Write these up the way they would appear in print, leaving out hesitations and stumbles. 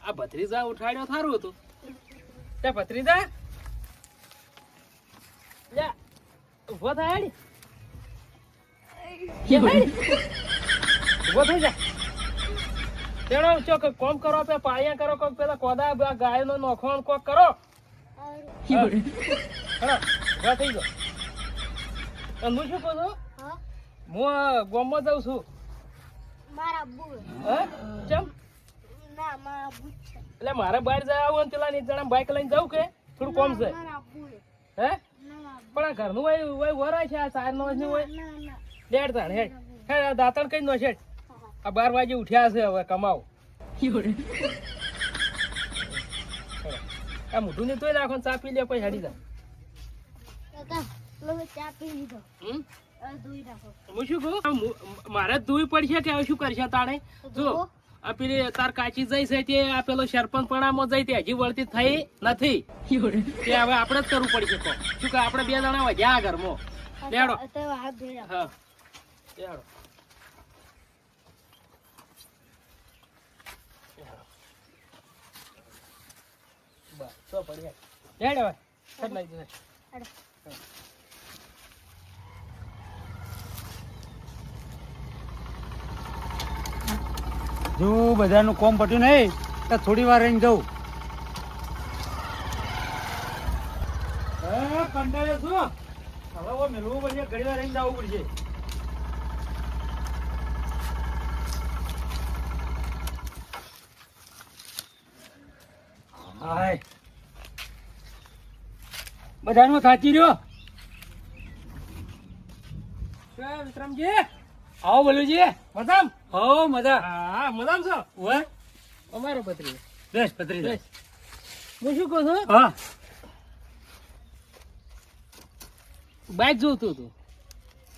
આ ભત્રીજા ઉઠાડ્યો થારું હતું તે ભત્રીજા લે ઉભો થાય હેડી ઉભો થઈ જા તેડો ચોક કોમ કરો પે પાયા કરો કોક પેલા કોદા ગાયનો નોખો કોક કરો હા ઉભા થઈ ગયો અને હું શું કહું છું હું ગામમાં જાઉં છું મારા અબ્બુ હા ચમ ના મારા અબ્બુ છે એટલે મારે બહાર જાય આવું ને પેલા એક જણા બાઈક લઈને જાઉં કે થોડું કોમ છે મારા અબ્બુ હે ના પણ આ ઘરનું હોય વરાય છે આ 4 નો હોય ના ના લેડ તાણ હેડ હે દાંતણ કઈ નો છેડ આ 12 વાગે ઉઠ્યા છે હવે કમાવ આ મોઢું ને તોય નાખો ચા પી લે પછી હેડી જા કાકા લો ચા પી લીધો હમ દૂધ રાખો હું શું કહું મારે ધોઈ પડશે કે હવે શું કરશે તાણે જો આ પેલી તાર કાચી જઈ છે તે આ પેલો સરપંચ પણામાં જઈ તે હજી વળતી થઈ નથી તે હવે આપણે જ કરવું પડશે કો શું કે આપણે 2 જણા વધ્યા આ ઘરમાં લેડો તો હાથ ધોઈ રાખો હા લેડો બસ તો પડ્યા લેડ હવે સર લઈ જશે જો બધાનું કોમ પટ્યું નહીં તો થોડી વાર રહીને જવું. કંટાળ્યો છું હવે મેળવું પડશે ઘડી વાર રહીને જવું પડશે હાય બધાનું થાચી રહ્યો. શું વિક્રમજી આવો બોલુજી. મજામ હો મજા. હા મજામ છો ઓય અમારો પત્રી બેસ પત્રી દે. હું શું કહું છું હા બાઇક જોતું હતું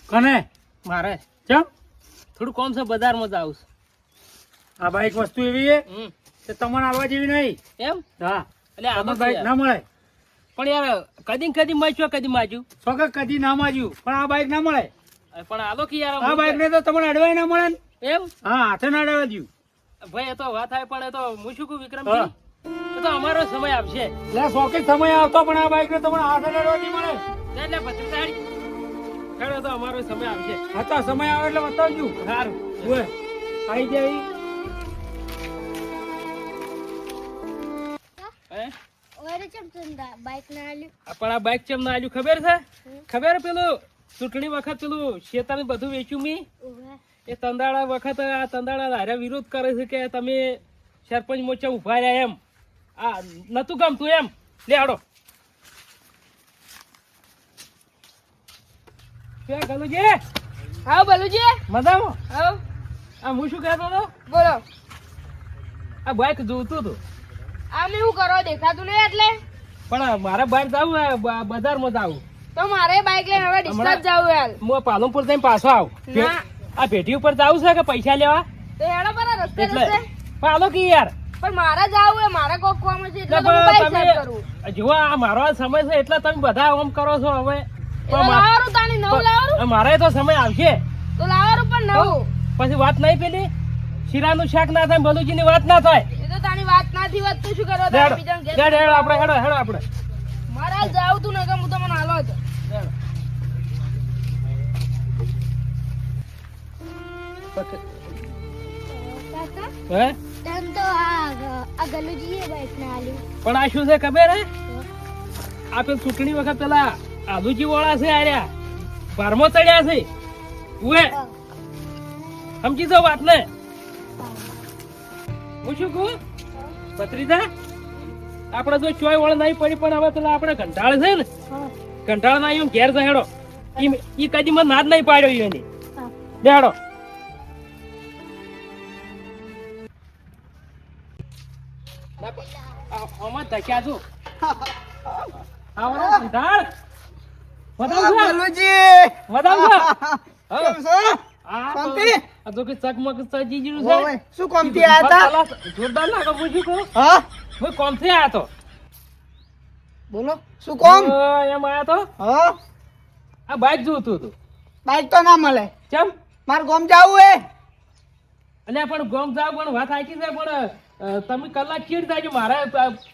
કને મારે ચમ થોડું કોમ છે બજારમાં જાઉં છું આ બાઈક વસ્તુ એવી છે હમ કે તમને આવવા જેવી નહીં. એમ હા એટલે આમાં આમાં બાઈક ના મળે. પણ યાર કદી માચ્યો કદી માજ્યું છોકર કદી ના માજ્યું પણ આ બાઈક ના મળે. પણ આલો કે યાર આ બાઈક ને તો તમને અડવાય ના મળે ને. એમ હા હાથે ના અડવા દઉં. ભાઈ એ તો વાત થાય પણ એ તો હું શું કહું વિક્રમજી એ તો અમારો સમય આવશે એટલે શોખી સમય આવતો પણ આ બાઈક ને તમને હાથે અડવા નહીં મળે. એટલે ભત્રીજાડી ખેડો તો અમારો સમય આવશે હતા સમય આવે એટલે બતાવજો. સારું ઓય આવી જાય. હે ઓરે ચમ ચંદા બાઈક ના આલ્યું પણ આ બાઈક ચમ ના આલ્યું ખબર છે ખબર પેલું ચૂંટણી વખત પેલું શેતાને બધું વેચ્યું મી ઓવે એ તંદાળા વખત આ તંદાળા હારે વિરોધ કરે છે કે તમે સરપંચ મોચા ઉભા રહ્યા એમ આ નતું ગમતું એમ લે હાડો ક્યાં ગલુજી હા બલુજી મજામાં હા આ હું શું કહેતો હતો બોલો આ બાઈક જોતું હતું આમ એવું કરો દેખાતું નહીં એટલે પણ મારે બહાર જવું બજારમાં જવું તો મારે બાઈક લઈને હવે ડિસ્ચાર્જ જાવું યાર હું પાલનપુર જઈને પાછો આવ ના આ ભેટી ઉપર જવું છે કે પૈસા લેવા તો હેડો પર રસ્તે એટલે રસ્તે પણ આલો કે યાર પણ મારે જાવું હે મારે કોક કામ છે એટલે એટલે તો હું બાઈક તમે સાફ કરું જુઓ આ મારો આ સમય છે એટલે તમે બધા આમ કરો છો હવે એટલે લાવારું તાણી નવું લાવારું મારે તો સમય આવશે તો લાવારું પણ નવું પછી વાત નહીં પેલી શીરાનું શાક ના થાય બલુજી ની વાત ના થાય એ તો તાણી વાત નાથી વાત તું શું કરવા હેડો તારે બીજાને ઘેર હેડો આપણે હેડો આપણે મારે હાલ જાવું તું નકર હું તો મને હાલો હતો હેડો. કાકા હે તમ તો આ ગલુજીએ બાઈક ના આલ્યું પણ આ શું છે ખબર હે આ પેલું ચૂંટણી વખત પેલા આલુજી વાળા છે આર્યા બારમાં ચડ્યા છે ઉએ સમજી દો વાત ને હું શું કહું ભત્રીજા આપણે જો ચોય વળ નહીં પડી પણ હવે પેલા આપણે ઘંટાળ છે ને ઘંટાળ ના આવ્યું ઘેર હેડો ઈ કદી મને નાદ નહીં પાડ્યો એની દેડો આમાં ધક્યા છું આવડો ઘંટાળ વધાવ છે વધાવ છે આ તો કે ચકમક સજી ગયું છે શું કોમથી આયા હતા? જોરદાર લાગે હું શું કહું હા હું કોમથી આયા તો બોલો શું કોમ? એમ આયા તો હા આ બાઈક જોતું હતું બાઈક તો ના મળે. ચમ મારે ગોમ જાવું હે. એટલે પણ ગોમ જાવ પણ વાત આખી છે પણ તમે કલાક ચીડ થાય છે મારે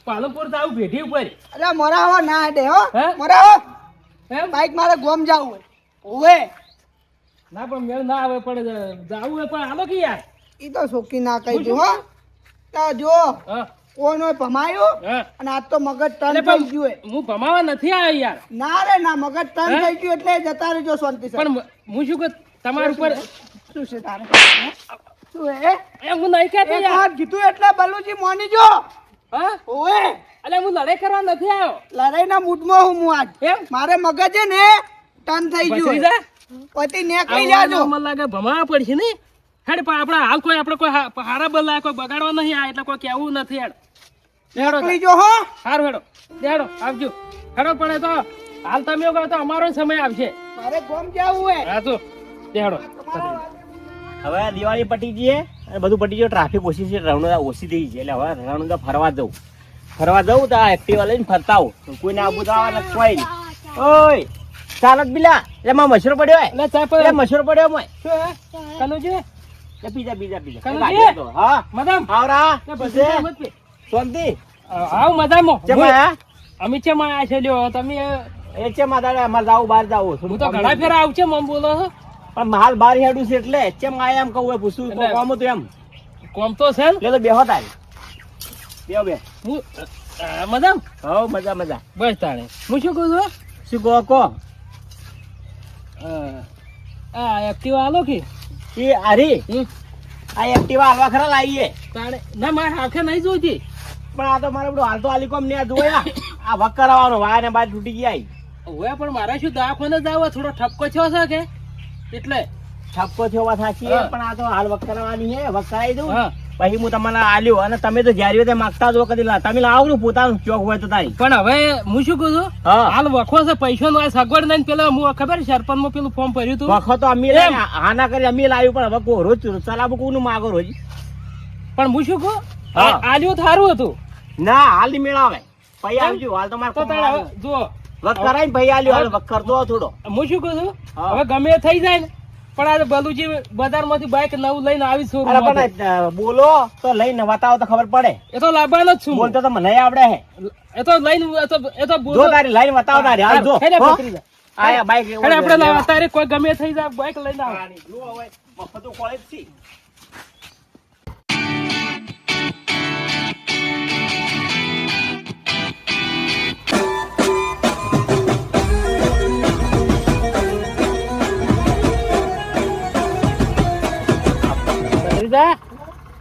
પાલનપુર આવું ભેટી ઉપર અરે મોરા આવો ના હેડે હો હે? મોરા આવો એમ બાઈક મારે ગોમ જાવું હોય ઓવે ના પણ મેળ ના આવે પણ જાવું હોય પણ હાલો કે યાર ઈ તો શોકી ના કહી દઉં હો તો જો હા કોનો ભમાયું હા અને આજ તો મગજ ટન એટલે થઈ પણ ગયું હે. હું ભમાવા નથી આવ્યો યાર ના રે ના મગજ ટન હે? થઈ ગયું એટલે જતા રહેજો શાંતિ પણ હું શું કહું તમારા ઉપર શું છે તારે હે? શું હે એમ હું નહીં કહેતો એક યાર વાર કીધું એટલે બલુજી મોની જો હા ઓવે એટલે હું લડાઈ કરવા નથી આવ્યો લડાઈના મૂડમાં હું આજ એમ મારે મગજ છે ને ટન થઈ ગયું હે. ભત્રીજા? પતિ નીકળી આવું જાજો મને લાગે ભમાવા પડશે ને હેડ પણ આપણા હાલ કોઈ આપણે કોઈ હારા બદલા કોઈ બગાડવા નહીં આ એટલે કોઈ કેવું નથી હેડ હેડો નીકળી જો હો સારું હેડો હેડો આવજો હેડો પડે તો હાલ તમે એવું કહો તો અમારો સમય આવશે મારે ગોમ જાવું હે હા તો હેડો હવે દિવાળી પટી ગઈ અને બધું પટી ગયું ટ્રાફિક ઓછી છે રણુદા ઓછી થઈ છે એટલે હવે રણુદા ફરવા જવું તો આ એક્ટિવા લઈને ફરતા આવું કોઈને આવું તો આવવા કોઈ નહીં ઓય ચાલત બિલા એટલે માં મશરૂ પડ્યો હોય એટલે ચા એટલે પર મશરૂ પડ્યો મોય શું હે કનુજી એટલે બીજા કનુજી? ભાગ્યો તો. હા મદામ આવરા એ ભત્રીજા મત પે. શાંતિ આવ મદામો ચેમ આયા અમે ચેમ આયા છે લ્યો તમે એ ચેમ આદાડે અમારે જાવું બહાર જાવું હું તો ઘણા ફેરા આવશે મમ બોલો છો પણ હાલ બહાર હેડું છે એટલે ચેમ આયા એમ કહું હોય પૂછું એટલે- કોમ હતું એમ કોમ તો છે ને લે તો બેહો તારી બે હું મદામ હવ મજા બસ તાણે હું શું કહું છું શું કહો આ એક્ટિવા આલો કે એ આરી હમ આ એક્ટિવા હાલવા ખરા લાવીએ તાણે ના મારે આંખે નહીં જોઈતી પણ આ તો મારે બધું હાલ તો આલી કોમ ને આ જોયા આ વક કરાવવાનો વાય ને બાદ તૂટી ગયા હવે પણ મારે શું દવાખાને જાવ થોડો ઠપકો થયો છે કે એટલે ઠપકો થયો વાત સાચી છે, હા. પણ આ તો હાલ વક કરાવવાની છે વક કરાવી દઉં હા પછી હું તમને આલ્યો અને તમે તો જ્યારે તે માંગતા જ કદી તમે લાવરું પોતાનું ચોક હોય તો તારી પણ હવે હું શું કહું છું હા હાલ વખો છે પૈસો નો સગવડ નહીં પેલા હું ખબર સરપંચ માં પેલું ફોર્મ ભર્યું હતું વખો તો અમે એમ. હા ના કરી અમે લાવ્યું પણ હવે કોઈ રોજ ચલાવું કોનું માગો રોજ પણ હું શું કહું હા. આલ્યું સારું હતું ના હાલ ની મેળાવે પછી આવજો હાલ તો મારે તો તારે હવે જુઓ વક કરાવી ભાઈ આલ્યો હાલ વક કરતો થોડો હું શું કહું છું હા. હવે ગમે એ થઈ જાય ને પણ આ બલુજી બજાર માંથી બાઈક નવું લઈને આવી છું અરે પણ બોલો તો લઈને બતાવો તો ખબર પડે એ તો લાવવાનો જ છું બોલતો તો મને આવડે હે એ તો લઈને એ તો જો તારી લાઈન બતાવો તારી હાલ જો હેડે હો? ભત્રીજા. આયા બાઈક હેડે આપણે લાવ તારે કોઈ ગમે એ થઈ જાય બાઈક લઈને આવ જો હવે મફતો કોલેજ થી ભત્રીજા,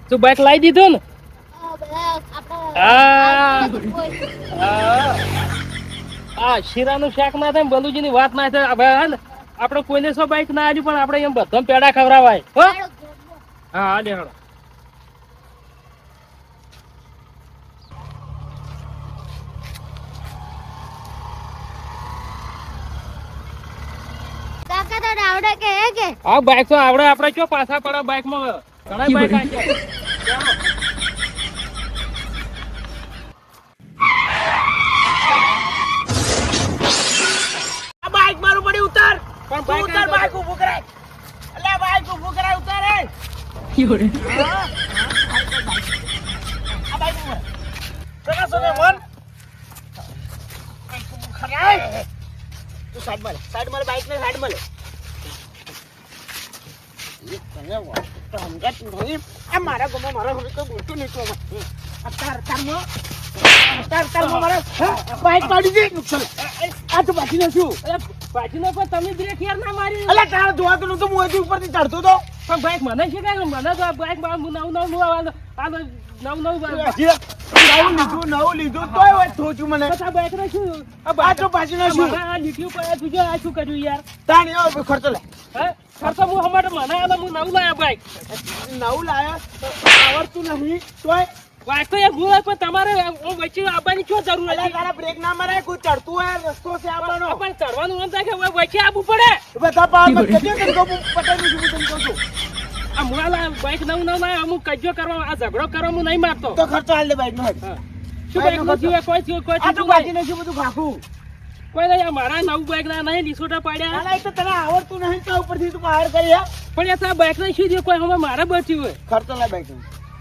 તું બાઈક લાવી દીધું ને આ આ શીરાનું શાક ના થાય બલુજી ની વાત ના થાય હવે હે ને આપણે કોઈને સો બાઈક ના આવ્યું પણ આપણે એમ બધા પેડા ખવડાવાય હો હા હા દેખાડો કાકા તો આવડે કે હે કે હા બાઈક તો આવડે આપણે ચો પાછા પડે બાઈક માં ઘણા બાઈક આ છે આ બાઈક મારું પડી ઉતાર પણ તું ઉતાર બાઈક ઊભું કરાય અલ્યા બાઈક ઊભું કરાય ઉતાર રે આ બાઈક ઊભું સગા સોને મન બાઈક ઊભું કરાય તું સાઈડ માં લે બાઈક ને સાઈડ માં લે એ તને વાત તો સમજત નહીં આ મારા ગમો મારા હવે કોઈ બોલતું નહીં તો તાર મારા બાઈક પાડી દે નુકસાન આ તો બાકી નથી પાછીનો પણ તમે બ્રેક યાર ના મારી અલ્યા તાર જોવાતું નતું હું હજી ઉપરથી ચડતો તો પણ બાઈક મને છે કે મને તો બાઈક નવું નવું લીધું તોય હોય થોચું મને આ બાઈક ને શું આ તો પાછીનો શું આ લીટી ઉપર તું જો આ શું કર્યું યાર તાણી આવો ખર્ચો લે હે ખર્ચો હું હમારે મને આલો હું નવું લાયા બાઈક નવું લાયા આવડતું નહીં તોય બાઈક તો યાર ભૂલ પણ તમારે હું વચ્ચે આવવાની શું જરૂર અલ્યા હતી તારા બ્રેક ના મારે કોઈ ચડતું હોય રસ્તો છે આપણો પણ ચડવાનું મન થાય કે હવે વચ્ચે આવવું પડે બધા પાવર કજે તને કહું પટેલ છું તને કહું છું આ મુઆલા બાઈક નવું લાયા અમુક કજ્જો કરવા આ ઝઘડો કરવા હું નહીં મારતો તો ખર્ચો હાલ દે બાઈક નો હા. શું બાઈક નું થયું? કોઈ થયું? કોઈ આ તો થયું બાકી નહીં. નહીં બધું ખાખું કોઈ નહીં મારા નવું બાઈક ના નહીં લીસોટા પાડ્યા નાના એક તો તને આવડતું નહીં તો ઉપરથી તું બહાર કરી પણ યાર બાઈક ને શું થયું કોઈ હવે મારે બચ્યું હોય ખર્ચો લે બાઈક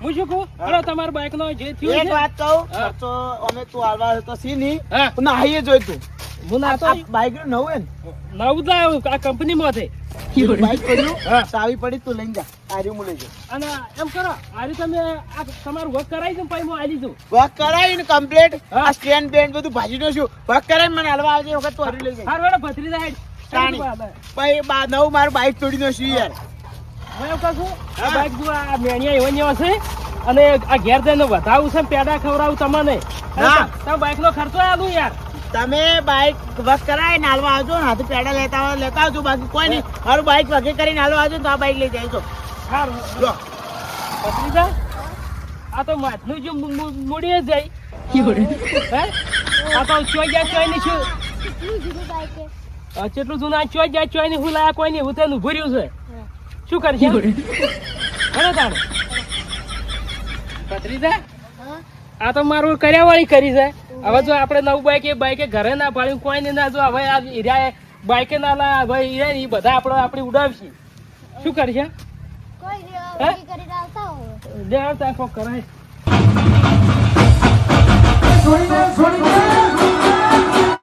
હું શું કહું હા. હળો તમારા બાઈક નો જે થયું એક છે વાત કહું હા. ખર્ચો અમે તું હાલવા તો સી નહીં હા પણ નાહીએ જોઈતું હું ના તો આ બાઈક નું નવું હે ને નવું જ લાવ્યો આ કંપની માંથી બાઈક પડ્યું હા. ચાવી પડી તું લઈને જા આર્યું હું લઈ જાઉં અને એમ કરો આજે તમે આ તમારું વર્ક કરાવી દઉં પછી હું આવી દઉં વર્ક કરાવી ને કમ્પ્લીટ હા. આ સ્ટેન્ડ બેન્ડ બધું ભાજી નો છું વર્ક કરાવી મને હાલવા આવજે વખત તું હારી લઈ જાય હાર વેડો ભત્રીજા હેડ તાણી. પછી નવું મારું બાઈક તોડી નો છું યાર હું એમ કહું છું આ હા. બાઈક જો આ મેણિયા એવા ને એવા છે અને આ ઘેર જઈને વધાવું છે ને પેડા ખવડાવું તમને ના. તમે બાઈક નો ખર્ચો આલું યાર તમે બાઈક વર્ક કરાવી ને હાલવા આવજો ને હાથે પેડા લેતા આવજો બાકી કોઈ નહીં મારું બાઈક વગે કરીને હાલવા આવજો ને તો આ બાઈક લઈ જાય હારું જો ભત્રીજા આ તો માથનું જો મૂડી જ જાય હે આ તો ચોઈ ગયા ચોઈ ની છું કેટલું જૂનું બાઈક છે કેટલું જૂનું આ ચોઈ ગયા ચોઈ ની હું લાયા કોઈ નહીં હું તેનું ભર્યું છે શું કરશે હે તારે ભત્રીજા હા આ તો મારું કર્યા વાળી કરી છે હવે જો આપણે નવું બાઈકે ઘરે ના પાડ્યું કોઈ ને ના જો હવે આ હીરા બાઈકે ના લા ભાઈ હીરા એ બધા આપણે ઉડાવશે શું કરશે કોઈ હે? કરીને આવતા હોય લે આવતા કોક કરાય છોડી દે